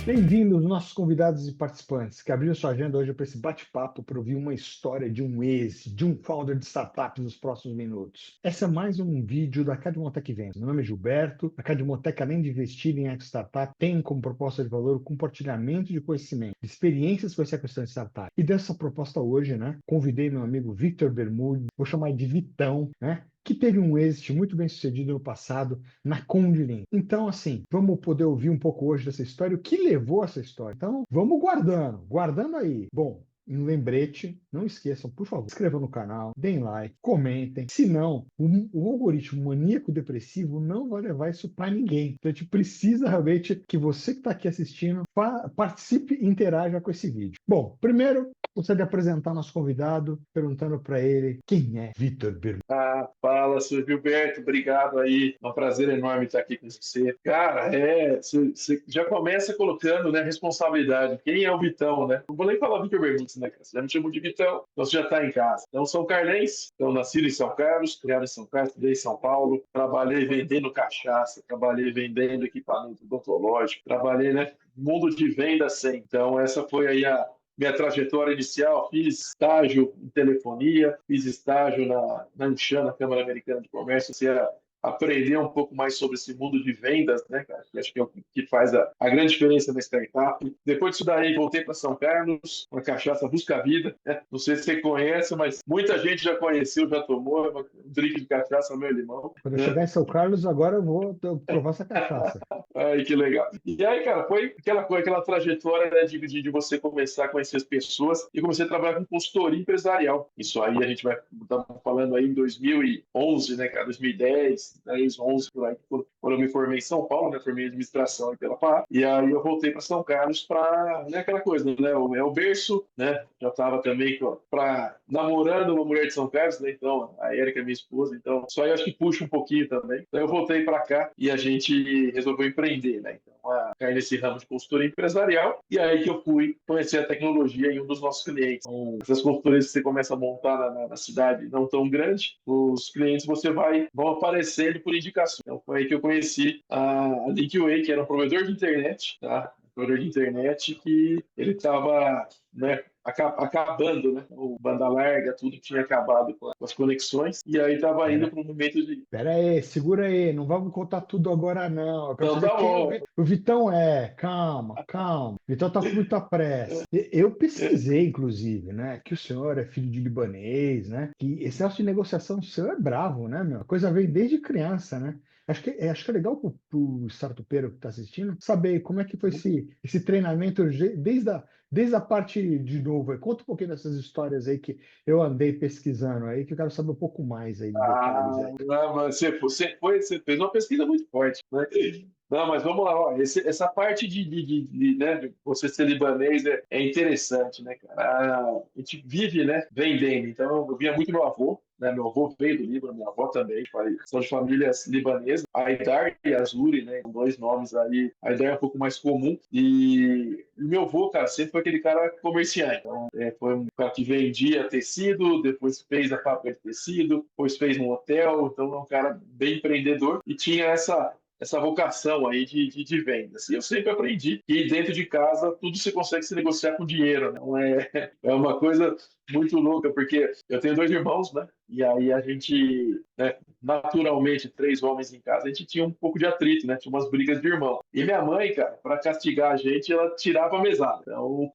Bem-vindos, nossos convidados e participantes que abriram sua agenda hoje para esse bate-papo para ouvir uma história de um ex, de um founder de startups nos próximos minutos. Esse é mais um vídeo da Cadimotec Ventures. Meu nome é Gilberto. A Cadimotec, além de investir em startup, tem como proposta de valor o compartilhamento de conhecimento, de experiências com essa questão de startup. E dessa proposta hoje, convidei meu amigo Victor Bermude, vou chamar de Vitão, que teve um êxito muito bem sucedido no passado na Condilim. Então, assim, vamos poder ouvir um pouco hoje dessa história, o que levou a essa história. Então, vamos guardando aí. Bom, um lembrete, não esqueçam, por favor, se inscrevam no canal, deem like, comentem. Senão, o algoritmo maníaco-depressivo não vai levar isso para ninguém. Então, a gente precisa realmente que você que está aqui assistindo participe e interaja com esse vídeo. Bom, primeiro, gostaria de apresentar nosso convidado, perguntando para ele quem é Victor Bermude. Fala, seu Gilberto, obrigado aí. É um prazer enorme estar aqui com você. Cara, você já começa colocando, né, responsabilidade. Quem é o Vitão, né? Não vou nem falar Victor Bermudes, né, cara? Você já me chamou de Vitão, então você já está em casa. Então, são carlense, então nascido em São Carlos, criado em São Carlos, estudei em São Paulo, trabalhei vendendo cachaça, trabalhei vendendo equipamento odontológico, trabalhei, né, mundo de venda sem. Então, essa foi aí a minha trajetória inicial. Fiz estágio em telefonia, fiz estágio na Anshan, na Câmara Americana de Comércio, aprender um pouco mais sobre esse mundo de vendas, né, cara? Que acho que é o que faz a grande diferença na startup. Depois disso daí, voltei para São Carlos, uma cachaça Busca Vida, né? Não sei se você conhece, mas muita gente já conheceu, já tomou, um drink de cachaça, meu limão. Quando eu chegar em São Carlos, agora eu vou provar essa cachaça. Ai, que legal. E aí, cara, foi aquela coisa, aquela trajetória, né, de você começar a conhecer as pessoas e comecei a trabalhar com consultoria empresarial. Isso aí a gente vai estar falando aí em 2011, né, cara, 2010, 10, 11, por aí, quando eu me formei em São Paulo, né, formei em administração aí pela FAP, e aí eu voltei para São Carlos para, né, aquela coisa, né, é o berço, né, já estava também namorando uma mulher de São Carlos, né, então, a Érica é minha esposa, então, só aí eu acho que puxa um pouquinho também. Então eu voltei para cá e a gente resolveu empreender, né, então, cair nesse ramo de consultoria empresarial, e aí que eu fui conhecer a tecnologia em um dos nossos clientes. Então, essas consultorias que você começa a montar na cidade não tão grande, os clientes vão aparecendo por indicação. Então foi aí que eu conheci a Linkway, que era um provedor de internet, tá? Provedor de internet que ele estava, né, acabando, né? O banda larga, tudo tinha acabado com as conexões, e aí estava indo para um momento de... Pera aí, segura aí, não vamos contar tudo agora não. Eu quero Então saber tá quem bom. o Vitão é. Calma, calma. O Vitão tá com muita pressa. Eu pesquisei, inclusive, que o senhor é filho de libanês, que esse negócio de negociação seu é bravo, né, meu? A coisa veio desde criança, né? Acho que é legal pro startupeiro que está assistindo saber como é que foi esse treinamento desde a parte de novo. Aí. Conta um pouquinho dessas histórias aí que eu andei pesquisando aí, que eu quero saber um pouco mais aí de detalhes aí. Não, mas você fez uma pesquisa muito forte, né? Não, mas vamos lá, ó, essa parte né, de você ser libanês é interessante, né, cara? A gente vive, né, vendendo. Então, eu via muito meu avô, né? Meu avô veio do Líbano, minha avó também, são de famílias libanesas. Aidar e Azuri, né, com dois nomes aí. Aidar é um pouco mais comum. E meu avô, cara, sempre foi aquele cara comerciante. Então, foi um cara que vendia tecido, depois fez a fábrica de tecido, depois fez um hotel. Então, é um cara bem empreendedor e tinha essa vocação aí de vendas. E eu sempre aprendi que dentro de casa tudo se consegue se negociar com dinheiro, né? Não é uma coisa muito louca, porque eu tenho dois irmãos, né? E aí a gente, né, naturalmente, três homens em casa, a gente tinha um pouco de atrito, né? Tinha umas brigas de irmão. E minha mãe, cara, para castigar a gente, ela tirava a mesada. Então,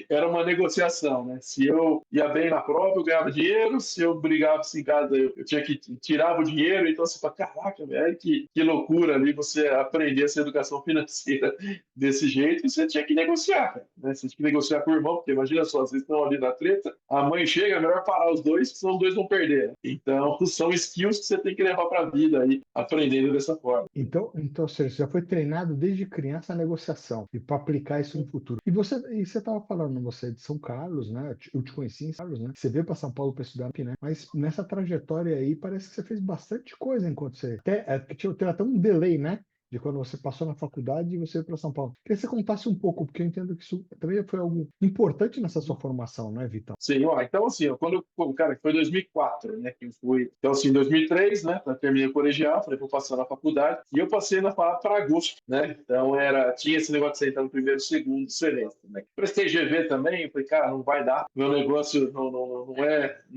era uma negociação, né? Se eu ia bem na prova, eu ganhava dinheiro. Se eu brigava em casa, eu tinha que tirava o dinheiro. Então, você fala, caraca, velho, que loucura ali você aprender essa educação financeira desse jeito. E você tinha que negociar, cara, né? Você tinha que negociar com o irmão, porque imagina só, vocês estão ali na treta, a mãe chega, é melhor parar os dois, senão os dois vão perder. Né? Então, são skills que você tem que levar para a vida aí, aprendendo dessa forma. Então, ou seja, você já foi treinado desde criança a negociação e para aplicar isso no futuro. E você estava falando, você é de São Carlos, né? Eu te conheci em São Carlos, né? Você veio para São Paulo para estudar aqui, né? Mas nessa trajetória aí parece que você fez bastante coisa enquanto você. Teve até um delay, né? de quando você passou na faculdade e você veio para São Paulo. Queria que você contasse um pouco, porque eu entendo que isso também foi algo importante nessa sua formação, não é, Vitão? Sim, ó, então assim, ó, cara, foi 2004, né, que eu fui, então assim, 2003, né, eu terminei o colegial, falei, vou passar na faculdade, e eu passei na para agosto, né, então tinha esse negócio de você entrar no primeiro, segundo semestre, né. Prestei GV também, eu falei, cara, não vai dar, meu negócio não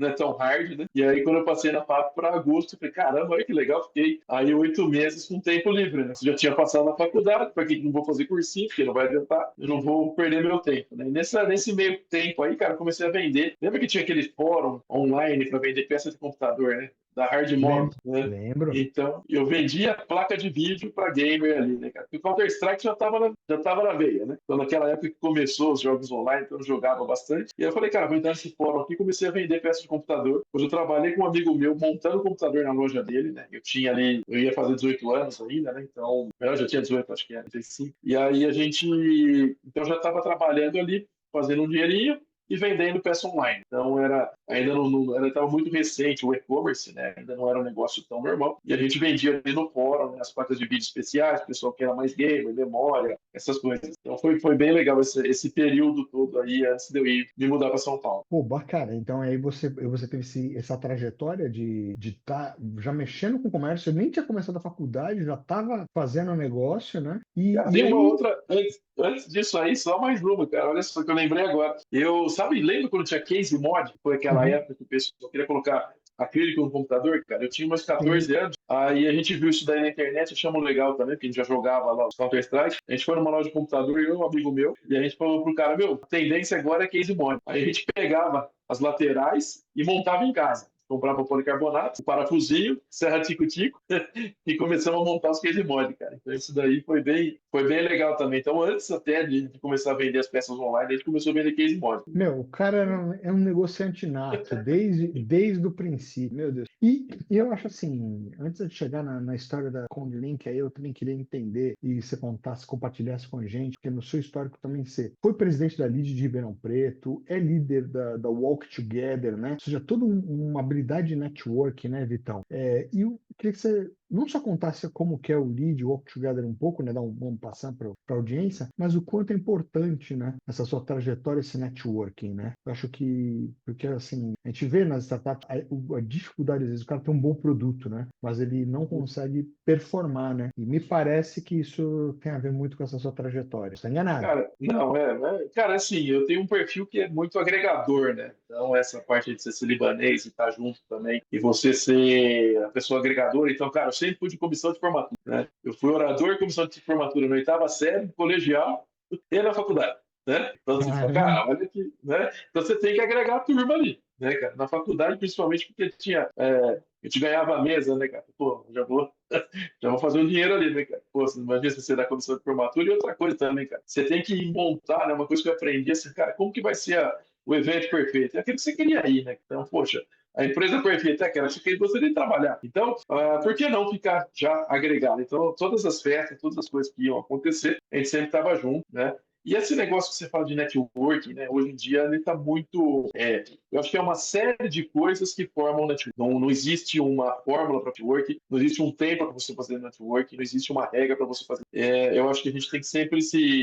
é tão hard, né, e aí quando eu passei na FAP para agosto, eu falei, caramba, olha que legal, fiquei aí 8 meses com tempo livre, né, eu já tinha passado na faculdade, para que não vou fazer cursinho, porque não vai adiantar, eu não vou perder meu tempo, né, e nesse meio tempo aí, cara, eu comecei a vender. Lembra que tinha aquele fórum online para vender peça de computador, né? Da Hard Mob, Lembro, né? lembro. Então, eu vendia placa de vídeo para gamer ali, né, cara? Porque o Counter-Strike já tava na veia, né? Então, naquela época que começou os jogos online, então eu jogava bastante. E aí eu falei, cara, vou entrar nesse fórum aqui e comecei a vender peça de computador. Hoje eu trabalhei com um amigo meu montando o computador na loja dele, né? Eu ia fazer 18 anos ainda, né? Então, eu já tinha 18, acho que era, 35. E aí então já estava trabalhando ali, fazendo um dinheirinho e vendendo peça online. Então ainda não estava muito recente o e-commerce, né? Ainda não era um negócio tão normal. E a gente vendia ali no fórum, né, as placas de vídeo especiais, o pessoal que era mais gamer, memória, essas coisas. Então foi bem legal esse período todo aí antes de eu ir me mudar para São Paulo. Pô, bacana. Então aí você teve essa trajetória de estar já mexendo com comércio, eu nem tinha começado a faculdade, já estava fazendo negócio, né? E, Cara, e tem uma aí, outra, antes disso aí, só mais uma, cara. Olha só que eu lembrei agora. Lembra quando tinha Case Mod? Foi aquela uhum, época que o pessoal queria colocar acrílico no computador, cara. Eu tinha umas sim, 14 anos, aí a gente viu isso daí na internet, achamos legal também, porque a gente já jogava lá os Counter-Strike. A gente foi numa loja de computador, eu e um amigo meu, e a gente falou pro cara, meu, a tendência agora é Case Mod. Aí a gente pegava as laterais e montava em casa. Comprava policarbonato, um parafusinho, serra tico-tico, e começamos a montar os case mod, cara. Então isso daí foi bem legal também. Então antes até de começar a vender as peças online, a gente começou a vender case mod. meu, o cara é um negociante nato, desde o princípio, meu Deus. E eu acho assim, antes de chegar na história da Conlink, aí eu também queria entender e você contasse, compartilhasse com a gente, porque no seu histórico também você foi presidente da LID de Ribeirão Preto, é líder da Walk Together, né? Ou seja, toda uma habilidade de network, né, Vitão? E eu queria que você não só contasse como que é o lead, o Walk Together um pouco, né, vamos passar para a audiência, mas o quanto é importante, né, essa sua trajetória, esse networking, né? Eu acho que, porque assim, a gente vê nas startups a dificuldade, às vezes, o cara tem um bom produto, né, mas ele não consegue performar, né? E me parece que isso tem a ver muito com essa sua trajetória. Está enganado? Cara, não, cara, assim, eu tenho um perfil que é muito agregador, né? Então, essa parte de você ser libanês e estar junto também, e você ser a pessoa agregadora. Então, cara, eu sempre fui de comissão de formatura, né? Eu fui orador e comissão de formatura na oitava série, colegial e na faculdade, né? Então, você fala, Caramba! cara, olha que, né? Então, você tem que agregar a turma ali, né, cara? Na faculdade, principalmente porque a gente ganhava a mesa, né, cara? Pô, já vou fazer um dinheiro ali, né, cara? Pô, você imagina se você dá comissão de formatura e outra coisa também, cara. Você tem que montar, né? Uma coisa que eu aprendi assim, cara, como que vai ser o evento perfeito? É aquilo que você queria ir, né? Então, poxa, a empresa perfeita é aquela que você gostaria de trabalhar. Então, por que não ficar já agregado? Então, todas as festas, todas as coisas que iam acontecer, a gente sempre estava junto, né? E esse negócio que você fala de networking, né? Hoje em dia ele está muito. Eu acho que é uma série de coisas que formam networking. Não existe uma fórmula para networking, não existe um tempo para você fazer networking, não existe uma regra para você fazer. Eu acho que a gente tem que sempre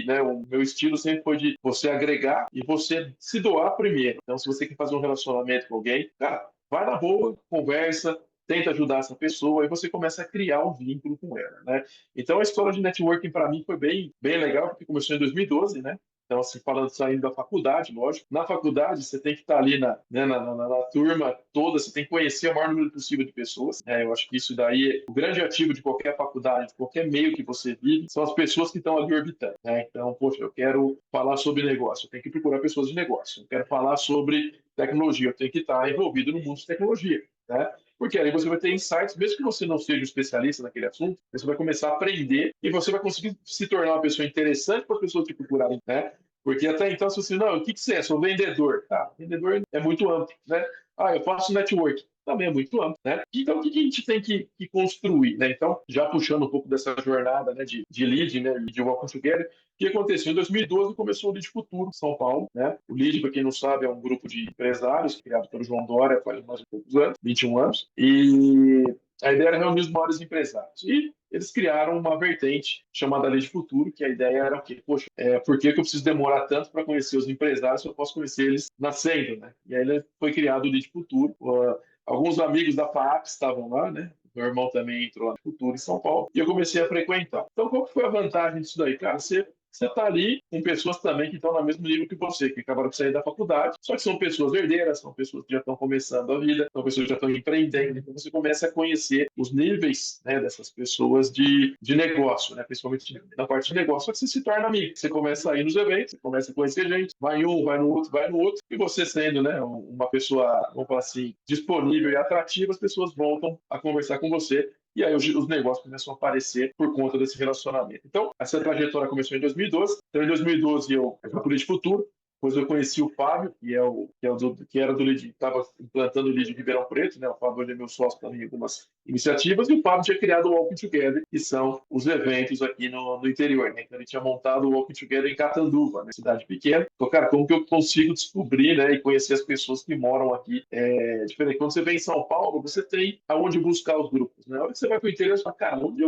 né? O meu estilo sempre foi de você agregar e você se doar primeiro. Então, se você quer fazer um relacionamento com alguém, cara, vai na boa, conversa, tenta ajudar essa pessoa e você começa a criar um vínculo com ela, né? Então a história de networking para mim foi bem, bem legal, porque começou em 2012, né? Então, assim, falando saindo da faculdade, lógico. Na faculdade, você tem que estar ali né, na turma toda, você tem que conhecer o maior número possível de pessoas. Eu acho que isso daí, o grande ativo de qualquer faculdade, de qualquer meio que você vive, são as pessoas que estão ali orbitando, né? Então, poxa, eu quero falar sobre negócio, eu tenho que procurar pessoas de negócio. Eu quero falar sobre tecnologia, eu tenho que estar envolvido no mundo de tecnologia, né? Porque aí você vai ter insights, mesmo que você não seja um especialista naquele assunto, você vai começar a aprender e você vai conseguir se tornar uma pessoa interessante para as pessoas te procurarem, né? Porque até então, se você, não, o que você é? Sou vendedor. Tá, vendedor é muito amplo, né? Eu faço network. Também é muito amplo, né? Então, o que a gente tem que construir, né? Então, já puxando um pouco dessa jornada, né, de lead, né, de Walk Together, o que aconteceu? Em 2012 começou o Lead Futuro, São Paulo, né? O Lead, para quem não sabe, é um grupo de empresários criado pelo João Dória faz mais de poucos anos, 21 anos, e A ideia era reunir os maiores empresários. E eles criaram uma vertente chamada Lead Futuro, que a ideia era o quê? Poxa, por que eu preciso demorar tanto para conhecer os empresários se eu posso conhecer eles nascendo, né? E aí foi criado o Lead Futuro. Alguns amigos da FAAP estavam lá, né? Meu irmão também entrou lá no Futuro em São Paulo e eu comecei a frequentar. Então, qual que foi a vantagem disso daí? Cara, você está ali com pessoas também que estão no mesmo nível que você, que acabaram de sair da faculdade, só que são pessoas herdeiras, são pessoas que já estão começando a vida, são pessoas que já estão empreendendo, então você começa a conhecer os níveis, né, dessas pessoas de negócio, né, principalmente na parte de negócio, só que você se torna amigo, você começa a ir nos eventos, você começa a conhecer gente, vai em um, vai no outro, e você sendo, né, uma pessoa, vamos falar assim, disponível e atrativa, as pessoas voltam a conversar com você. E aí os negócios começam a aparecer por conta desse relacionamento. Então, essa trajetória começou em 2012. Então, em 2012, eu fui para o Lead Futuro. Depois eu conheci o Fábio, que era do Lead, estava implantando o Lead de Ribeirão Preto, né? O Fábio hoje é meu sócio também em algumas iniciativas, e o Fábio tinha criado o Walking Together, que são os eventos aqui no interior, né? Então ele tinha montado o Walking Together em Catanduva, né? Cidade pequena. Então, cara, como que eu consigo descobrir, né? E conhecer as pessoas que moram aqui? É diferente. Quando você vem em São Paulo, você tem aonde buscar os grupos, né? A hora que você vai para o interior, você fala, cara, onde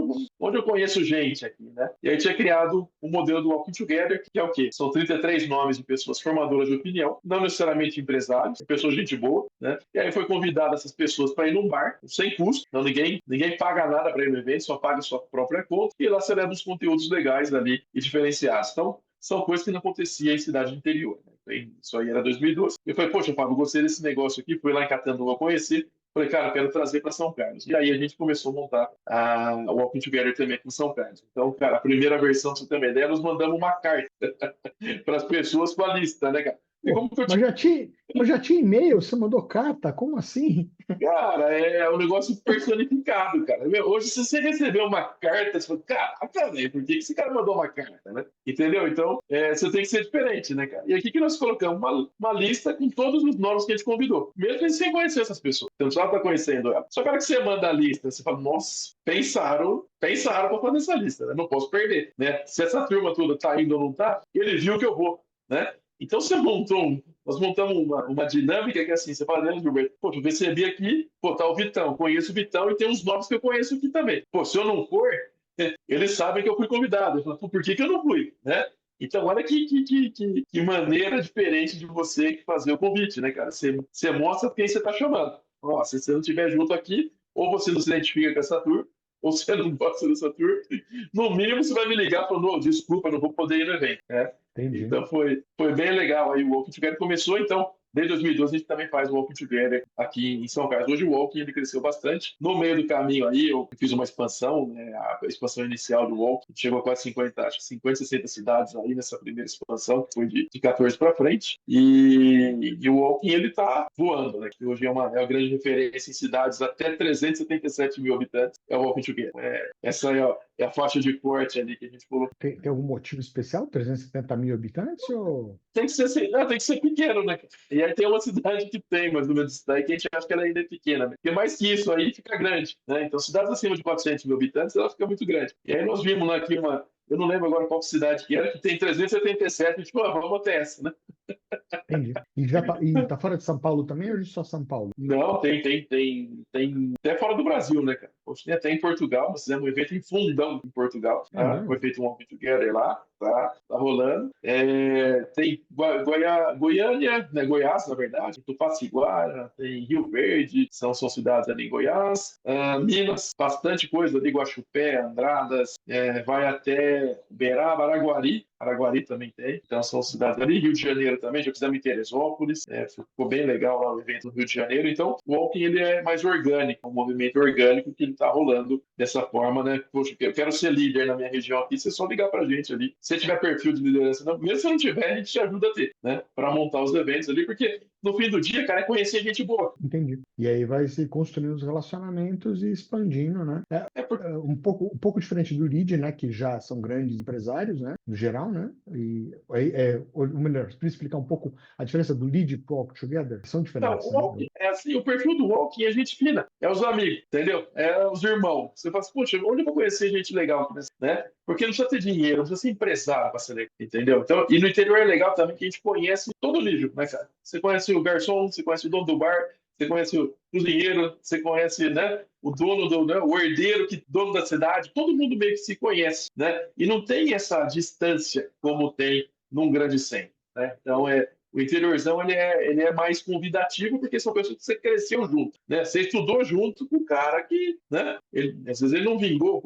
eu conheço gente aqui, né? E aí tinha criado o modelo do Walking Together, que é o quê? São 33 nomes de pessoas formadoras de opinião, não necessariamente empresários, pessoas de gente boa, né? E aí foi convidado essas pessoas para ir num bar, sem custo, não ninguém paga nada para ir no evento, só paga a sua própria conta, e lá celebra os conteúdos legais ali e diferenciados. Então, são coisas que não acontecia em cidade interior, né? Isso aí era 2012. Eu falei, poxa, Fábio, gostei desse negócio aqui, fui lá em Catanduva conhecer, falei, cara, eu quero trazer para São Carlos. E aí a gente começou a montar o Walking Together também aqui em São Carlos. Então, cara, a primeira versão, pra você ter uma ideia, nós mandamos uma carta para as pessoas com a lista, né, cara? E Pô, como que eu mas já tinha e-mail, você mandou carta? Como assim? Cara, é um negócio personificado, cara. Hoje, se você receber uma carta, você fala, caraca, velho, por que esse cara mandou uma carta, né? Entendeu? Então, você tem que ser diferente, né, cara? E aqui que nós colocamos uma lista com todos os nomes que a gente convidou, mesmo sem conhecer essas pessoas. Então, só tá conhecendo ela. Só que a hora que você manda a lista, você fala, nossa, pensaram para fazer essa lista, né? Não posso perder, né? Se essa turma toda tá indo ou não tá, ele viu que eu vou, né? Então, nós montamos uma dinâmica que é assim, você fala, né, Gilberto? Pô, eu recebi aqui, pô, tá o Vitão, conheço o Vitão e tem uns nomes que eu conheço aqui também. Pô, se eu não for, eles sabem que eu fui convidado. Eu falo, pô, por que eu não fui, né? Então, olha que maneira diferente de você fazer o convite, né, cara? Você mostra quem você tá chamando. Ó, se você não estiver junto aqui, ou você não se identifica com essa tour, ou você não gosta dessa tour, no mínimo você vai me ligar falando, oh, desculpa, não vou poder ir no evento, né? Entendi. Então foi bem legal. Aí o Walking Together começou, então, desde 2012 a gente também faz o Walking Together aqui em São Carlos. Hoje o Walking ele cresceu bastante. No meio do caminho aí eu fiz uma expansão, né, a expansão inicial do Walking chegou a quase 50, acho que 50, 60 cidades aí nessa primeira expansão, que foi de 14 para frente. E o Walking ele tá voando, né? Que hoje é uma grande referência em cidades até 377 mil habitantes. É o Walking Together. Essa é a faixa de corte ali que a gente colocou. Tem algum motivo especial? 370 mil habitantes? Ou... Tem que ser assim, não, tem que ser pequeno, né? E aí tem uma cidade que tem mais ou menos isso daí que a gente acha que ela ainda é pequena, né? Porque mais que isso aí fica grande, né? Então cidades acima de 400 mil habitantes, ela fica muito grande. E aí nós vimos aqui eu não lembro agora qual cidade que era, que tem 377, a gente falou, vamos até essa, né? Entendi. E tá fora de São Paulo também ou só São Paulo? Não, tem até fora do Brasil, né, cara? Poxa, tem até em Portugal, nós fizemos um evento em Fundão, em Portugal, É tá? Foi mesmo? feito um Walking Together lá, tá rolando. Tem Goiânia, né, Goiás, na verdade, Tupaciguara, tem Rio Verde, são cidades ali em Goiás. Minas, bastante coisa ali, Guaxupé, Andradas, vai até Uberaba, Araguari também tem. Então são cidades ali. Rio de Janeiro também, já fizemos em Teresópolis. Ficou bem legal lá o evento no Rio de Janeiro. Então o Walking ele é mais orgânico, um movimento orgânico que ele está rolando dessa forma, né? Poxa, eu quero ser líder na minha região aqui, você só ligar pra gente ali. Se tiver perfil de liderança, não, mesmo se não tiver, a gente te ajuda a ter, né? Para montar os eventos ali, porque no fim do dia, cara, é conhecer gente boa. Entendi. E aí vai se construindo os relacionamentos e expandindo, né? É por... Um pouco diferente do Lead, né? Que já são grandes empresários, né? No geral, né? E aí, ou melhor, para explicar um pouco a diferença do Lead e Walk Together, são Não, diferentes, o né? Walking é assim, o perfil do Walking é gente fina, é os amigos, entendeu? É os irmãos. Você fala assim, poxa, onde eu vou conhecer gente legal, né? Porque não precisa ter dinheiro, não precisa ser empresário para ser legal, entendeu? Então, e no interior é legal também que a gente conhece todo nível, né, cara? Você conhece o garçom, você conhece o dono do bar, você conhece o cozinheiro, você conhece, né, o dono do, né, o herdeiro, dono da cidade, todo mundo meio que se conhece, né? E não tem essa distância como tem num grande centro, né? Então, o interiorzão ele é mais convidativo porque são pessoas que você cresceu junto, né? Você estudou junto com o cara que, né? Às vezes ele não vingou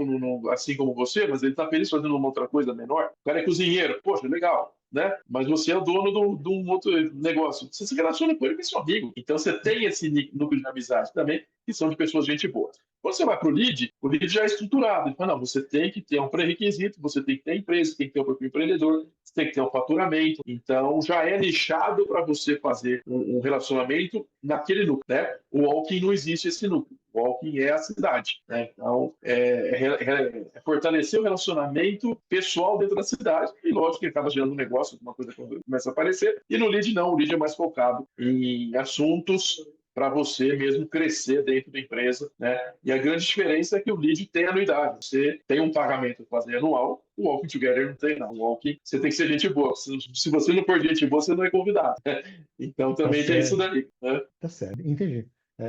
assim como você, mas ele está feliz fazendo uma outra coisa menor. O cara é cozinheiro, poxa, legal. Né? Mas você é o dono de um outro negócio. Você se relaciona com ele porque é seu amigo. Então você tem esse núcleo de amizade também, que são de pessoas gente boa. Quando você vai para o lead já é estruturado. Ele fala, não, você tem que ter um pré-requisito, você tem que ter empresa, tem que ter um perfil empreendedor, você tem que ter um faturamento. Então já é nichado para você fazer um relacionamento naquele núcleo. Né? O Walking não existe esse núcleo. O Walking é a cidade. Né? Então, é fortalecer o relacionamento pessoal dentro da cidade. E lógico que acaba gerando um negócio, uma coisa quando começa a aparecer. E no lead não, o lead é mais focado em assuntos para você mesmo crescer dentro da empresa, né? E a grande diferença é que o lead tem anuidade. Você tem um pagamento para fazer anual, o Walking Together não tem, não. O Walking, você tem que ser gente boa. Se você não for gente boa, você não é convidado. Né? Então Tá também tem isso certo, daí. Né? tá certo. Entendi.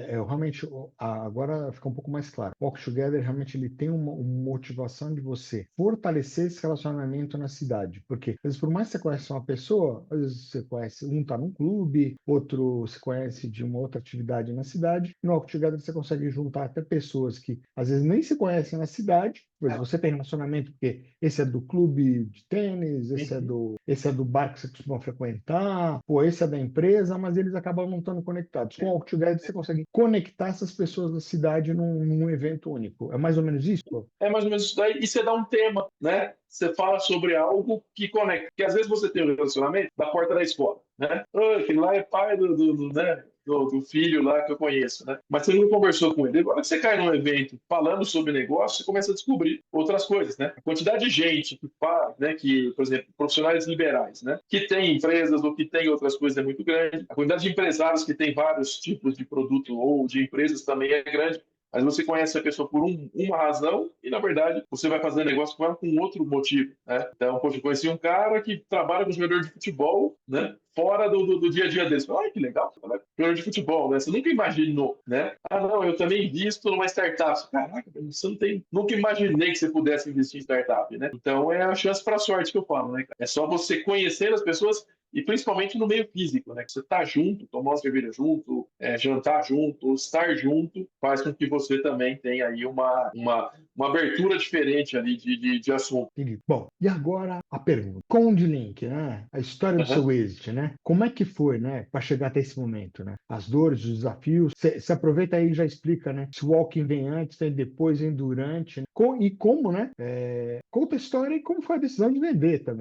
Eu realmente, agora fica um pouco mais claro. O Walk Together realmente ele tem uma motivação de você fortalecer esse relacionamento na cidade. Porque, às vezes, por mais que você conheça uma pessoa, às vezes você conhece, um está num clube, outro se conhece de uma outra atividade na cidade. No Walk Together você consegue juntar até pessoas que, às vezes, nem se conhecem na cidade. Por exemplo, você tem relacionamento porque esse é do clube de tênis, esse é do bar que você costuma frequentar, ou esse é da empresa, mas eles acabam não estando conectados. Com o Walk Together você consegue conectar essas pessoas da cidade num evento único. É mais ou menos isso? É mais ou menos isso daí. E você dá um tema, né? Você fala sobre algo que conecta. Porque às vezes você tem um relacionamento da porta da escola, né? Aquele lá é pai né? Do filho lá que eu conheço, né? Mas você não conversou com ele. Agora que você cai num evento falando sobre negócio, você começa a descobrir outras coisas, né? A quantidade de gente que fala, né? Que, por exemplo, profissionais liberais, né? Que tem empresas ou que tem outras coisas é muito grande. A quantidade de empresários que tem vários tipos de produto ou de empresas também é grande. Mas você conhece a pessoa por uma razão e, na verdade, você vai fazer negócio com ela com outro motivo, né? Então, poxa, eu conheci um cara que trabalha com jogador de futebol, né? Fora do dia a dia deles. Olha que legal, jogador de futebol, né? Você nunca imaginou, né? Ah, não, eu também invisto numa startup. Caraca, você não tem... Nunca imaginei que você pudesse investir em startup, né? Então, é a chance para sorte que eu falo, né? É só você conhecer as pessoas e principalmente no meio físico, né? Que você tá junto, tomar uma cerveja junto, jantar junto, estar junto, faz com que você também tenha aí uma abertura diferente ali de assunto. Entendi. Bom, e agora a pergunta. Conde Link, né? A história do Uhum. seu êxito, né? Como é que foi, né? Para chegar até esse momento, né? As dores, os desafios. Você aproveita aí e já explica, né? Se o walking vem antes, vem depois, vem durante, né? E como, né? Conta a história e como foi a decisão de vender também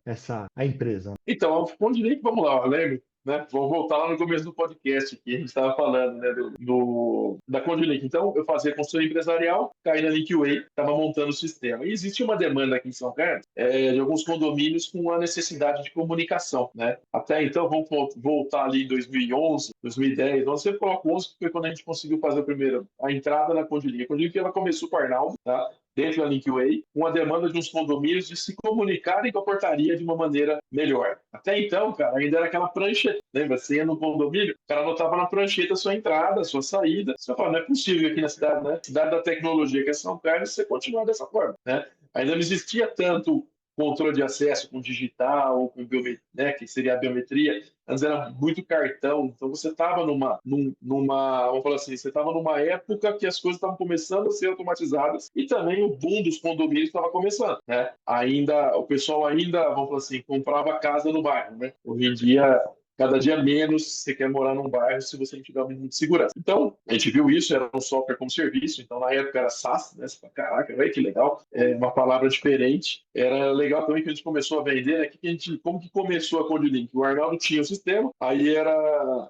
a empresa. Então, onde link, vamos lá, lembra? Né? Vamos voltar lá no começo do podcast que a gente estava falando, né, da Condilink. Então, eu fazia consultoria empresarial, caí na Linkway, estava montando o sistema. E existe uma demanda aqui em São Carlos de alguns condomínios com a necessidade de comunicação. Né? Até então, vamos voltar ali em 2011, 2010, onde você coloca 11, que foi quando a gente conseguiu fazer a entrada na Condilink. A Condilink ela começou com o Arnaldo, tá? Dentro da Linkway, com a demanda de uns condomínios de se comunicarem com a portaria de uma maneira melhor. Até então, cara, ainda era aquela prancheta. Lembra? Você ia no condomínio, o cara anotava na prancheta a sua entrada, a sua saída. Você fala, não é possível aqui na cidade, né? Cidade da tecnologia que é São Carlos, você continuar dessa forma, né? Ainda não existia tanto controle de acesso com digital, com biometria, né, que seria a biometria. Antes era muito cartão, então você estava vamos falar assim, você estava numa época que as coisas estavam começando a ser automatizadas e também o boom dos condomínios estava começando, né? O pessoal ainda, vamos falar assim, comprava casa no bairro, né? Hoje em dia cada dia menos você quer morar num bairro se você não tiver um mínimo de segurança. Então, a gente viu isso, era um software como serviço, então na época era SaaS, né? Você fala, caraca, véio, que legal, uma palavra diferente. Era legal também que a gente começou a vender, né? Como que começou a CodeLink? O Arnaldo tinha o sistema, aí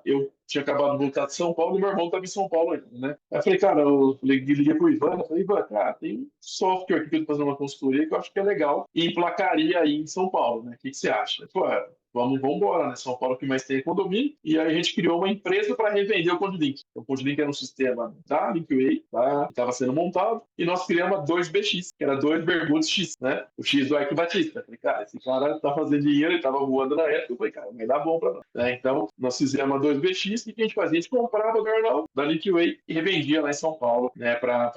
eu tinha acabado de voltar de São Paulo e meu irmão estava em São Paulo ainda, né? Aí eu falei, cara, eu liguei pro Ivan, eu falei, Ivan, cara, tem um software aqui que eu tô fazendo uma consultoria que eu acho que é legal e emplacaria aí em São Paulo, né? O que você acha? Pô, vamos embora, né? São Paulo que mais tem condomínio. E aí a gente criou uma empresa para revender o CondiLink. O CondiLink era um sistema da Linkway, tá? Que estava sendo montado, e nós criamos a 2BX, que era 2 Bermudes X, né? O X do Ike Batista. Eu falei, cara, esse cara tá fazendo dinheiro, ele tava voando na época. Eu falei, cara, vai dar bom para nós. Né? Então, nós fizemos a 2BX, e o que a gente fazia? A gente comprava o jornal da Linkway e revendia lá em São Paulo, né? Para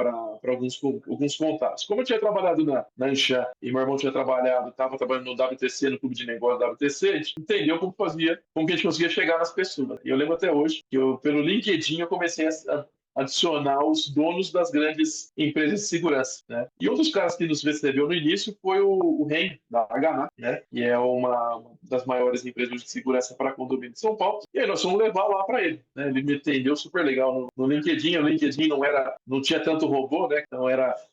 alguns contatos. Como eu tinha trabalhado na Anshan e meu irmão tinha trabalhado, estava trabalhando no WTC, no Clube de Negócios da WTC, a gente entendeu como fazia, como que a gente conseguia chegar nas pessoas. E eu lembro até hoje que pelo LinkedIn, eu comecei a adicionar os donos das grandes empresas de segurança, né? E um dos caras que nos recebeu no início foi o Ren, da HNA, né? Que é uma das maiores empresas de segurança para condomínio de São Paulo. E aí nós fomos levar lá para ele, né? Ele me atendeu super legal no LinkedIn. O LinkedIn não tinha tanto robô, né? Então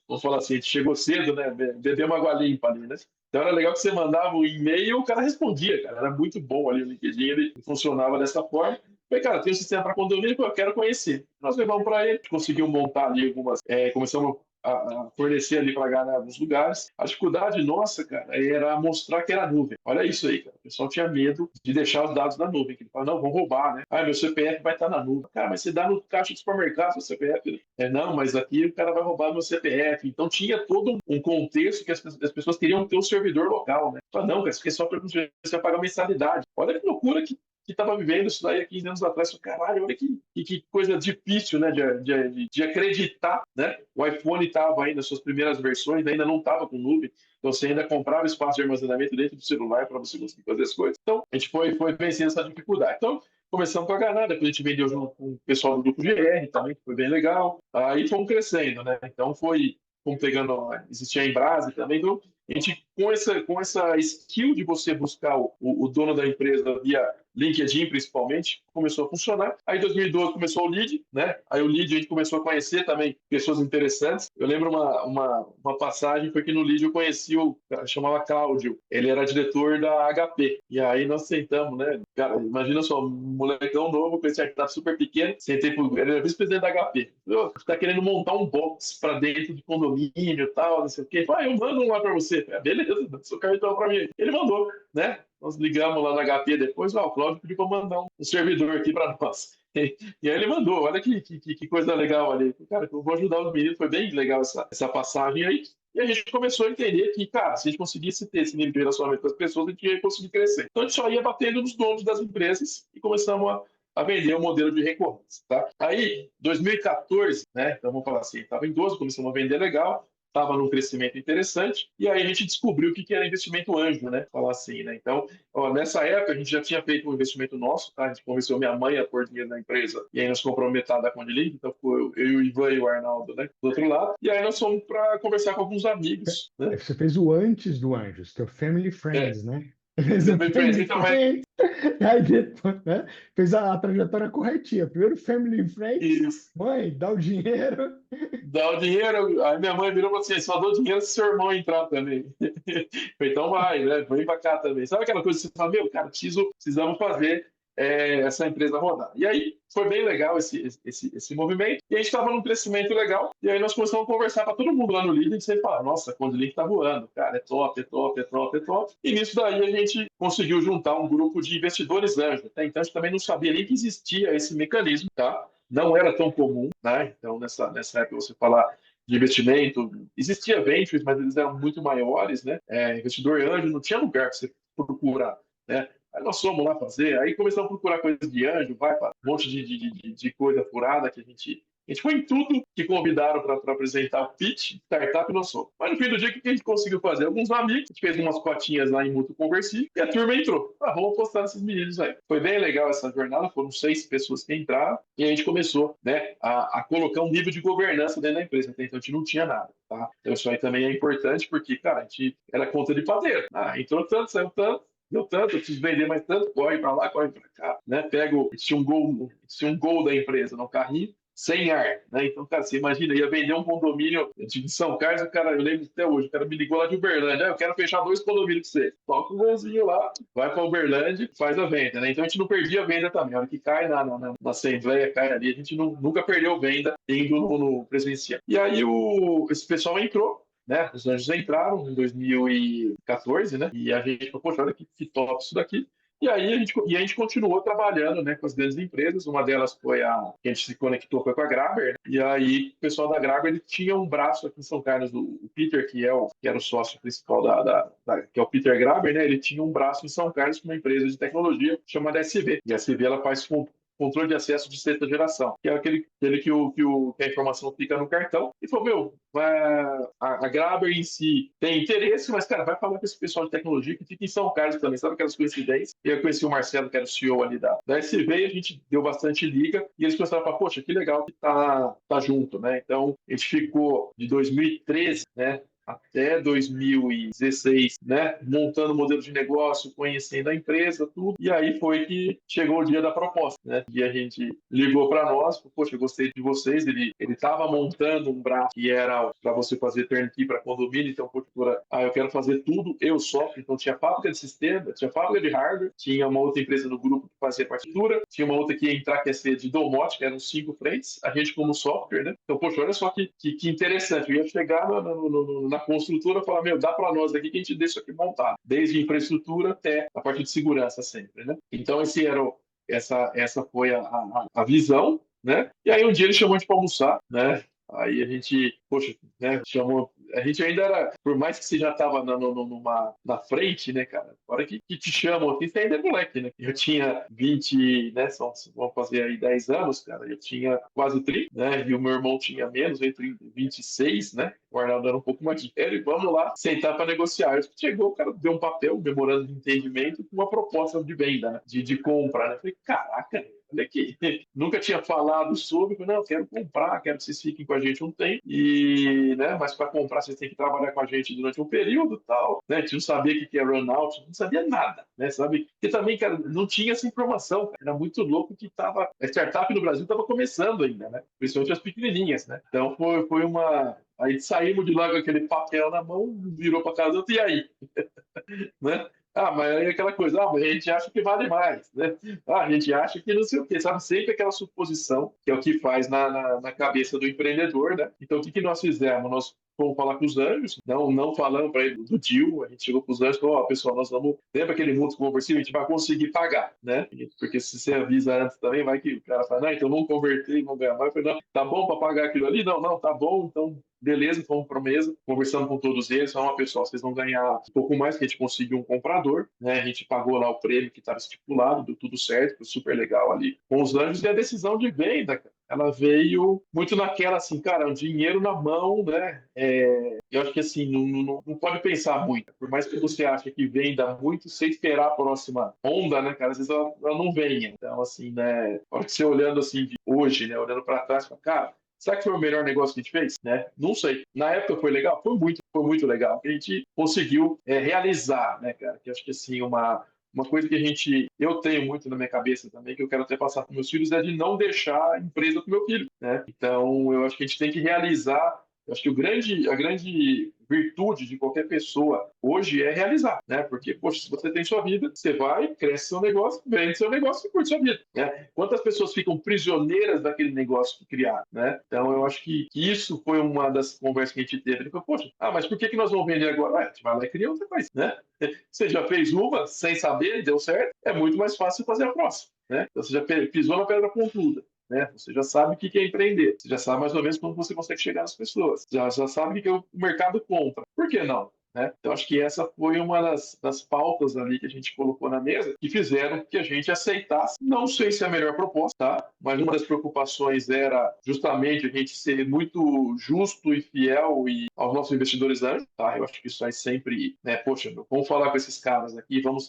vamos falar assim, a gente chegou cedo, né? Bebeu uma água limpa ali, né? Então era legal que você mandava um e-mail e o cara respondia, cara. Era muito bom ali o LinkedIn, ele funcionava dessa forma. Falei, cara, tem um sistema para condomínio que eu quero conhecer. Nós levamos para ele, conseguimos montar ali algumas, começamos a fornecer ali para ganhar alguns lugares. A dificuldade nossa, cara, era mostrar que era nuvem. Olha isso aí, cara. O pessoal tinha medo de deixar os dados na nuvem. Ele fala, não, vão roubar, né? Ah, meu CPF vai estar na nuvem. Cara, mas você dá no caixa do supermercado seu CPF. Não, mas aqui o cara vai roubar meu CPF. Então tinha todo um contexto que as pessoas queriam ter um servidor local, né? Fala, não, cara, isso aqui é só para você pagar mensalidade. Olha que loucura que estava vivendo isso daí há 15 anos atrás. Caralho, olha que coisa difícil, né, de acreditar, né? O iPhone estava aí nas suas primeiras versões, ainda não estava com nuvem, então você ainda comprava espaço de armazenamento dentro do celular para você conseguir fazer as coisas. Então, a gente foi vencendo essa dificuldade. Então, começamos com a Ganada, depois a gente vendeu junto com o pessoal do grupo GR também, que foi bem legal. Aí fomos crescendo, né? Então, fomos pegando, existia a Embrase também, então a gente, com essa skill de você buscar o dono da empresa via LinkedIn, principalmente, começou a funcionar. Aí, em 2012, começou o Lead, né? Aí, o Lead, a gente começou a conhecer também pessoas interessantes. Eu lembro uma passagem, foi que no Lead eu conheci o cara, chamava Cláudio. Ele era diretor da HP. E aí, nós sentamos, né? Cara, imagina só, um molecão novo, com esse startup super pequeno. Ele era vice-presidente da HP. Você tá querendo montar um box para dentro de condomínio e tal, não sei o quê. Eu mando um lá para você. Beleza, seu cartão para mim. Ele mandou, né? Nós ligamos lá na HP depois, o Cláudio pediu para mandar um servidor aqui para nós. E aí ele mandou, olha que coisa legal ali. Cara, eu vou ajudar os meninos, foi bem legal essa passagem aí. E a gente começou a entender que, cara, se a gente conseguisse ter esse nível de relacionamento com as pessoas, a gente ia conseguir crescer. Então a gente só ia batendo nos donos das empresas e começamos a vender o modelo de recorrência, tá? Aí, 2014, né, então vamos falar assim, estava em 12, começamos a vender legal, estava num crescimento interessante, e aí a gente descobriu o que era investimento anjo, né? Falar assim, né? Então, nessa época a gente já tinha feito um investimento nosso, tá? A gente convenceu minha mãe a pôr dinheiro na empresa, e aí nós compramos metade da CondiLink, então ficou eu, o Ivan e o Arnaldo, né? Do outro lado, e aí nós fomos para conversar com alguns amigos, né? Você fez o antes do Anjos, que é o Family Friends, né? Fez o Family Então, Friends, aí depois, né? Fez a trajetória corretinha. Primeiro Family Friends, mãe, dá o dinheiro. Dá o dinheiro, aí minha mãe virou e falou assim: só dou dinheiro se seu irmão entrar também. Então vai, né? Vem pra cá também. Sabe aquela coisa que você fala, meu, cara, precisamos fazer essa empresa rodar. E aí foi bem legal esse movimento. E a gente estava num crescimento legal. E aí nós começamos a conversar para todo mundo lá no Lead. E você fala, nossa, a CondiLink tá voando. Cara, é top, é top, é top, é top. E nisso daí a gente conseguiu juntar um grupo de investidores anjos. Tá? Então a gente também não sabia nem que existia esse mecanismo, tá? Não era tão comum, né? Então nessa época você falar de investimento, existia ventures, mas eles eram muito maiores, né? Investidor anjo não tinha lugar para você procurar, né? Aí nós fomos lá fazer, aí começamos a procurar coisas de anjo, vai para um monte de coisa furada que a gente foi em tudo que convidaram para apresentar o pitch, startup e nós fomos. Mas no fim do dia, o que a gente conseguiu fazer? Alguns amigos, a gente fez umas cotinhas lá em mútuo conversível e a turma entrou. Vamos apostar nesses meninos aí. Foi bem legal essa jornada, foram 6 pessoas que entraram e a gente começou, né, a colocar um nível de governança dentro da empresa. Então a gente não tinha nada, tá? Então isso aí também é importante porque, cara, a gente era conta de padeiro. Entrou tanto, saiu tanto. Deu tanto, eu preciso vender mais tanto, corre para lá, corre para cá, né? Tinha um gol da empresa no carrinho, sem ar, né? Então, cara, você imagina, ia vender um condomínio de São Carlos, o cara, eu lembro até hoje, o cara me ligou lá de Uberlândia, eu quero fechar 2 condomínios com você. Toca um golzinho lá, vai para Uberlândia, faz a venda, né? Então a gente não perdia a venda também. A hora que cai na assembleia, cai ali, a gente nunca perdeu venda indo no presencial. E aí esse pessoal entrou, né? Os anjos entraram em 2014, né? E a gente falou, poxa, olha que top isso daqui. E aí a gente continuou trabalhando, né, com as grandes empresas. Uma delas foi que a gente se conectou foi com a Grabber, né? E aí o pessoal da Grabber ele tinha um braço aqui em São Carlos, o Peter, que era o sócio principal que é o Peter Grabber, né? Ele tinha um braço em São Carlos com uma empresa de tecnologia chamada SV. E a SV ela faz controle de acesso de sexta geração, que é aquele que a informação fica no cartão. E falou, meu, a Grabber em si tem interesse, mas, cara, vai falar com esse pessoal de tecnologia que fica em São Carlos também, sabe aquelas coincidências? Eu conheci o Marcelo, que era o CEO ali da SV, e a gente deu bastante liga, e eles começaram a falar, poxa, que legal que tá junto, né? Então, a gente ficou de 2013, né? Até 2016, né? Montando o modelo de negócio, conhecendo a empresa, tudo. E aí foi que chegou o dia da proposta, né? E a gente ligou para nós, poxa, eu gostei de vocês. Ele estava montando um braço que era para você fazer turnkey para condomínio, então, portura, eu quero fazer tudo, eu só. Então, tinha fábrica de sistema, tinha fábrica de hardware, tinha uma outra empresa no grupo que fazia partitura, tinha uma outra que ia entrar, que ia ser de domótica, eram 5 frentes, a gente como software, né? Então, poxa, olha só que interessante. Eu ia chegar na construtora e falar, meu, dá para nós aqui que a gente deixa aqui montado, desde infraestrutura até a parte de segurança sempre, né? Então, essa foi a visão, né? E aí um dia ele chamou a gente para almoçar, né? Aí a gente, poxa, né, chamou. A gente ainda era, por mais que você já estava na frente, né, cara? A hora que te chamam aqui, você ainda é moleque, né? Eu tinha 20, né? Vamos fazer aí 10 anos, cara. Eu tinha quase 30, né? E o meu irmão tinha menos, entre 26, né? O Arnaldo era um pouco mais velho. E vamos lá, sentar para negociar. Aí chegou, o cara deu um papel, um memorando de entendimento, com uma proposta de venda, né? De compra, né? Eu falei, caraca, olha aqui, nunca tinha falado sobre, não, eu quero comprar, quero que vocês fiquem com a gente um tempo, né, mas para comprar vocês têm que trabalhar com a gente durante um período e tal, né, a gente não sabia o que é runout, não sabia nada, né, sabe, porque também, cara, não tinha essa informação, cara. Era muito louco que a startup no Brasil estava começando ainda, né, principalmente as pequenininhas, né, então foi uma... Aí saímos de lá com aquele papel na mão, virou para casa do outro, e aí? Né? Mas aí aquela coisa, mas a gente acha que vale mais, né? A gente acha que não sei o quê, sabe? Sempre aquela suposição, que é o que faz na cabeça do empreendedor, né? Então, o que nós fizemos? Nós fomos falar com os anjos, não falando para ele do deal, a gente chegou com os anjos e falou, pessoal, nós vamos, lembra aquele mundo conversível, a gente vai conseguir pagar, né? Porque se você avisa antes também, vai que o cara fala, não, então vamos converter e vamos ganhar mais. Eu falei, não, tá bom para pagar aquilo ali? Não, tá bom, então beleza, fomos para a mesa, conversando com todos eles, falaram, pessoal, vocês vão ganhar um pouco mais, que a gente conseguiu um comprador, né? A gente pagou lá o prêmio que estava estipulado, deu tudo certo, foi super legal ali com os anjos, e a decisão de venda, ela veio muito naquela, assim, cara, o dinheiro na mão, né? Eu acho que, assim, não pode pensar muito. Por mais que você ache que venda muito, sem esperar a próxima onda, né, cara? Às vezes ela não venha. Então, assim, né? Pode ser olhando, assim, de hoje, né? Olhando para trás, cara, será que foi o melhor negócio que a gente fez? Né? Não sei. Na época foi legal? Foi muito legal. A gente conseguiu realizar, né, cara? Que acho que, assim, uma coisa que eu tenho muito na minha cabeça também, que eu quero até passar para meus filhos, é de não deixar a empresa para o meu filho, né? Então, eu acho que a gente tem que realizar. Eu acho que a grande virtude de qualquer pessoa hoje é realizar, né? Porque, poxa, se você tem sua vida, você vai, cresce seu negócio, vende seu negócio e curte sua vida, né? Quantas pessoas ficam prisioneiras daquele negócio que criaram, né? Então, eu acho que isso foi uma das conversas que a gente teve. Ele falou, poxa, mas por que nós vamos vender agora? A gente vai lá e cria outra coisa, né? Você já fez uma sem saber, deu certo, é muito mais fácil fazer a próxima, né? Então, você já pisou na pedra pontuda. Né? Você já sabe o que é empreender, você já sabe mais ou menos como você consegue chegar nas pessoas, já sabe o que o mercado compra. Por que não? Né? Então, acho que essa foi uma das pautas ali que a gente colocou na mesa que fizeram que a gente aceitasse. Não sei se é a melhor proposta, tá? Mas uma das preocupações era justamente a gente ser muito justo e fiel aos nossos investidores anjos, tá? Eu acho que isso aí sempre, né? Poxa, vamos falar com esses caras aqui, vamos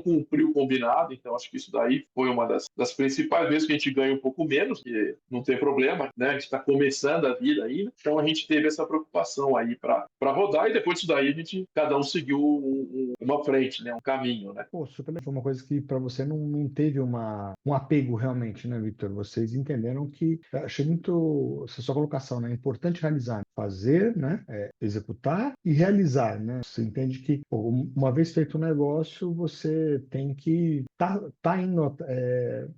cumprir o combinado. Então, acho que isso daí foi uma das principais vezes que a gente ganha um pouco menos, que não tem problema, né? A gente está começando a vida ainda. Então, a gente teve essa preocupação aí para rodar e depois disso daí cada um seguiu uma frente, né? Um caminho, né? Pô, super legal. Foi uma coisa que para você não teve um apego realmente, né, Victor? Vocês entenderam que, eu achei muito, essa sua colocação, né? É importante realizar, fazer, né? Executar e realizar, né? Você entende que, pô, uma vez feito o negócio, você tem que tá indo,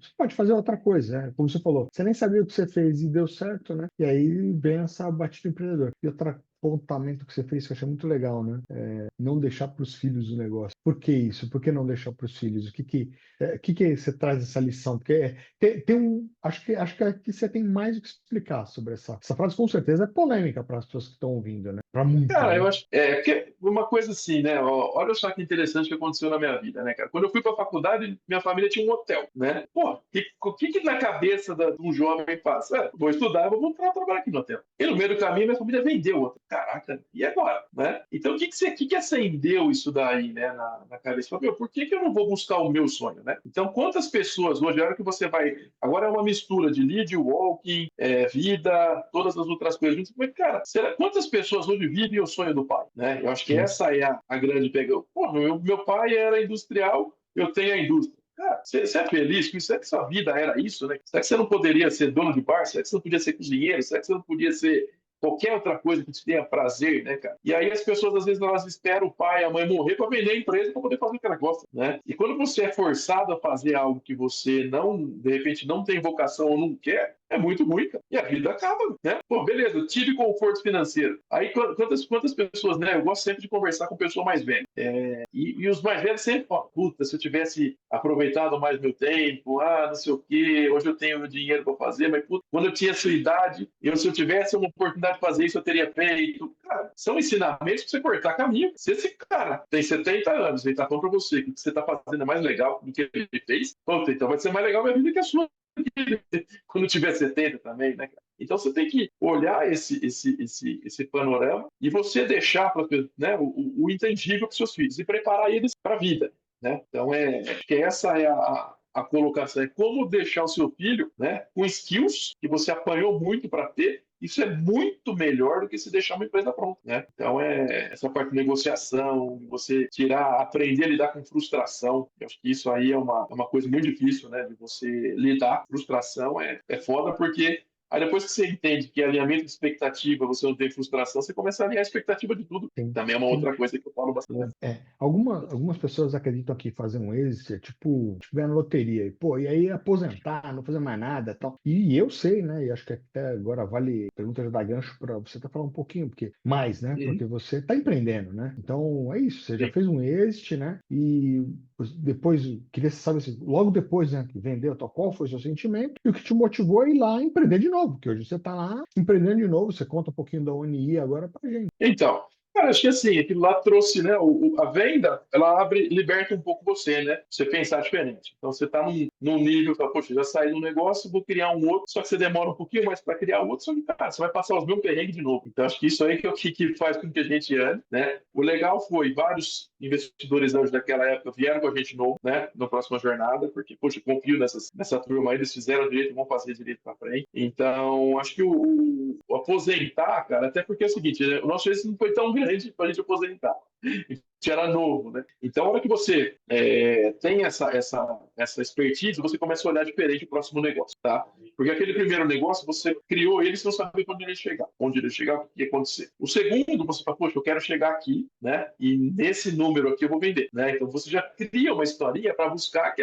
você pode fazer outra coisa, né? Como você falou, você nem sabia o que você fez e deu certo, né? E aí vem essa batida empreendedor. E outra apontamento que você fez que eu achei muito legal, né? Não deixar para os filhos o negócio. Por que isso? Por que não deixar para os filhos? O que você traz essa lição? Porque tem um, acho que aqui você tem mais o que explicar sobre essa frase. Com certeza é polêmica para as pessoas que estão ouvindo, né? Para muitos, Cara, eu né? acho. Porque uma coisa assim, né? Olha só que interessante que aconteceu na minha vida, né, cara? Quando eu fui pra faculdade, minha família tinha um hotel, né? Pô, o que na cabeça de um jovem passa? Vou estudar, vou voltar a trabalhar aqui no hotel. E no meio do caminho, minha família vendeu o hotel. Caraca, e agora, né? Então, o que acendeu isso daí, né, na cabeça? Falei, meu, por que eu não vou buscar o meu sonho, né? Então, quantas pessoas hoje, a hora que você vai. Agora é uma mistura de lead walking, vida, todas as outras coisas. Mas, cara, quantas pessoas hoje vivem o sonho do pai, né? Eu acho que Sim. essa é a grande pegada. Pô, meu pai era industrial, eu tenho a indústria. Cara, você é feliz com isso? Será que sua vida era isso, né? Será que você não poderia ser dono de bar? Será que você não podia ser cozinheiro? Será que você não podia ser qualquer outra coisa que te tenha prazer, né, cara? E aí as pessoas, às vezes, elas esperam o pai e a mãe morrer para vender a empresa para poder fazer o que ela gosta, né? E quando você é forçado a fazer algo que você não, de repente, não tem vocação ou não quer, é muito ruim, cara. E a vida acaba, né? Pô, beleza, eu tive conforto financeiro. Aí quantas pessoas, né? Eu gosto sempre de conversar com pessoa mais velha. E os mais velhos sempre falam, puta, se eu tivesse aproveitado mais meu tempo, não sei o quê, hoje eu tenho dinheiro para fazer, mas puta, quando eu tinha a sua idade, se eu tivesse uma oportunidade de fazer isso, eu teria feito. Cara, são ensinamentos para você cortar caminho. Se esse cara tem 70 anos, ele tá falando para você que o que você está fazendo é mais legal do que ele fez, puta, então vai ser mais legal a minha vida que a sua quando tiver 70 também, né, cara? Então você tem que olhar esse panorama e você deixar para, né, o intangível para os seus filhos e preparar eles para a vida, né? Então acho que essa é a colocação, é como deixar o seu filho, né, com skills que você apanhou muito para ter. Isso é muito melhor do que se deixar uma empresa pronta, né? Então essa parte de negociação, você aprender a lidar com frustração. Eu acho que isso aí é uma coisa muito difícil, né? De você lidar. Frustração é foda porque aí depois que você entende que é alinhamento de expectativa, você não tem frustração, você começa a alinhar a expectativa de tudo. Sim, Também é uma sim. outra coisa que eu falo bastante. Algumas pessoas acreditam que fazer um êxito é tipo ganhar na loteria. E aí aposentar, não fazer mais nada tal. E eu sei, né? E acho que até agora vale pergunta de dar gancho para você até falar um pouquinho, porque mais, né? Uhum. Porque você está empreendendo, né? Então é isso, você já Sim. fez um êxito, né? E depois, queria saber assim, logo depois, né, que vendeu, tal, qual foi o seu sentimento e o que te motivou a ir lá empreender de novo, porque hoje você está lá empreendendo de novo, você conta um pouquinho da ONI agora pra gente. Então, cara, acho que assim, aquilo lá trouxe, né? A venda, ela liberta um pouco você, né? Você pensar diferente. Então você está num nível, fala, poxa, já saí de um negócio, vou criar um outro, só que você demora um pouquinho mais para criar outro, só que, cara, você vai passar os mesmos perrengues de novo. Então acho que isso aí que é o que faz com que a gente ande, né? O legal foi, vários investidores anjos daquela época vieram com a gente novo, né? Na próxima jornada, porque, poxa, eu confio nessa turma aí, eles fizeram direito, vão fazer direito para frente. Então, acho que o aposentar, cara, até porque é o seguinte, né? O nosso êxito não foi tão grande para a gente aposentar. A gente era novo, né? Então, a hora que você tem essa expertise, você começa a olhar diferente o próximo negócio, tá? Porque aquele primeiro negócio, você criou ele sem saber onde ele ia chegar. Onde ele ia chegar, o que ia acontecer. O segundo, você fala, poxa, eu quero chegar aqui, né? E nesse número aqui eu vou vender, né? Então, você já cria uma historinha para buscar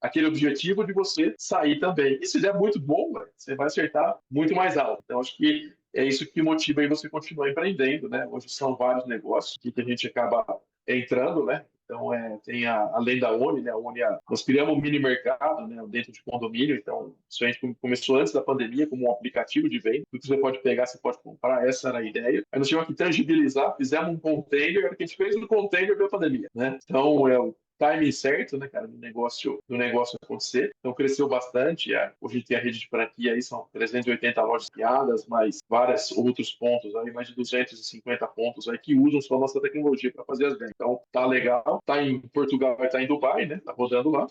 aquele objetivo de você sair também. E se der muito bom, você vai acertar muito mais alto. Então, acho que é isso que motiva aí você continuar empreendendo, né? Hoje são vários negócios que a gente acaba entrando, né? Então, tem além da ONI, né? A ONI, nós criamos um mini mercado, né? Dentro de condomínio. Então, isso a gente começou antes da pandemia como um aplicativo de venda. Tudo que você pode pegar, você pode comprar. Essa era a ideia. Aí nós tivemos que tangibilizar, fizemos um container. A que a gente fez no container da pandemia, né? Então, timing certo, né, cara, do negócio acontecer. Então cresceu bastante. Hoje tem a rede de franquia aí, são 380 lojas criadas, mais vários outros pontos aí, mais de 250 pontos aí que usam só a nossa tecnologia para fazer as vendas. Então tá legal, tá em Portugal e tá em Dubai, né? Tá rodando lá.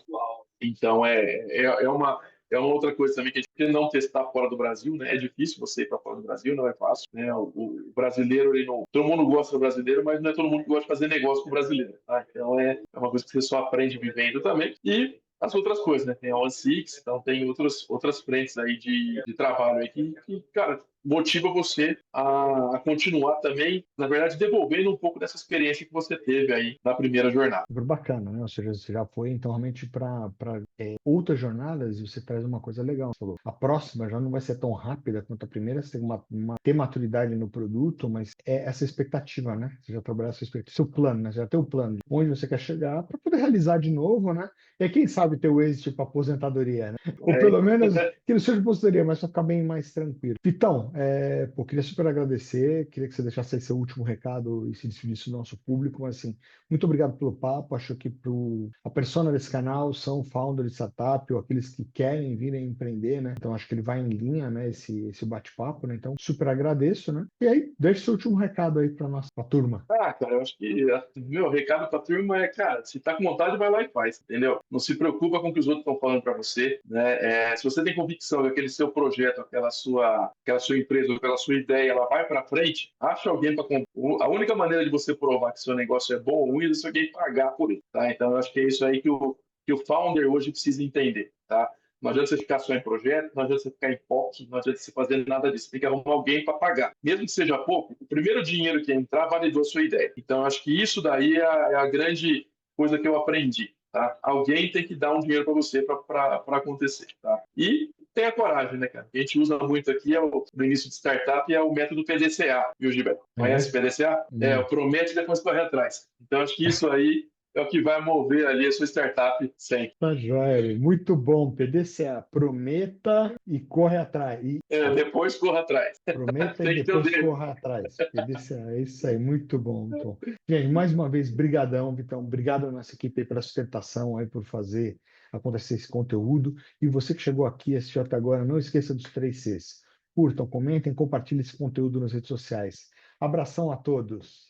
Então é uma outra coisa também que a gente tem que não testar fora do Brasil, né? É difícil você ir para fora do Brasil, não é fácil, né? O brasileiro, ele não. Todo mundo gosta do brasileiro, mas não é todo mundo que gosta de fazer negócio com o brasileiro, tá? Então é uma coisa que você só aprende vivendo também. E as outras coisas, né? Tem a OneSix, então tem outras frentes aí de trabalho aí que, cara, motiva você a continuar também, na verdade, devolvendo um pouco dessa experiência que você teve aí na primeira jornada. Super bacana, né? Ou seja, você já foi então realmente para outras jornadas e você traz uma coisa legal. Você falou, a próxima já não vai ser tão rápida quanto a primeira, você tem ter maturidade no produto, mas é essa expectativa, né? Você já trabalhou essa expectativa, seu plano, né? Você já tem o plano de onde você quer chegar para poder realizar de novo, né? E aí, quem sabe ter o êxito para aposentadoria, né? Ou pelo menos que não seja aposentadoria, mas para ficar bem mais tranquilo. Vitão, pô, queria super agradecer, queria que você deixasse aí seu último recado e se despedisse do nosso público, mas assim, muito obrigado pelo papo. Acho que a persona desse canal são founders de startup ou aqueles que querem vir a empreender, né? Então acho que ele vai em linha, né? Esse bate-papo, né? Então super agradeço, né? E aí, deixe seu último recado aí para nossa pra turma. Ah, cara, eu acho que meu recado pra turma é, cara, se tá com vontade, vai lá e faz, entendeu? Não se preocupa com o que os outros estão falando pra você, né? Se você tem convicção que aquele seu projeto, aquela sua empresa, aquela sua ideia, ela vai pra frente, acha alguém para a única maneira de você provar que seu negócio é bom ou ruim é se alguém pagar por ele, tá? Então, eu acho que é isso aí que o founder hoje precisa entender, tá? Não adianta você ficar só em projeto, não adianta você ficar em POC, não adianta você fazer nada disso. Tem que arrumar alguém para pagar. Mesmo que seja pouco, o primeiro dinheiro que entrar validou a sua ideia. Então, acho que isso daí é a grande coisa que eu aprendi. Tá? Alguém tem que dar um dinheiro para você para acontecer. Tá? E tenha coragem, né, cara? O que a gente usa muito aqui no início de startup é o método PDCA, viu, Gilberto? Conhece o PDCA? O promete e depois corre atrás. Então, acho que isso aí é o que vai mover ali a sua startup sempre. Tá joia, muito bom. PDCA, prometa e corre atrás. Depois corra atrás. Prometa e Tem que ter o depois dele. corra atrás. PDCA, é isso aí, muito bom, Tom. Gente, mais uma vez, brigadão, Vitão. Obrigado à nossa equipe aí pela sustentação, aí por fazer acontecer esse conteúdo. E você que chegou aqui, assistiu até agora, não esqueça dos 3 Cs. Curtam, comentem, compartilhem esse conteúdo nas redes sociais. Abração a todos.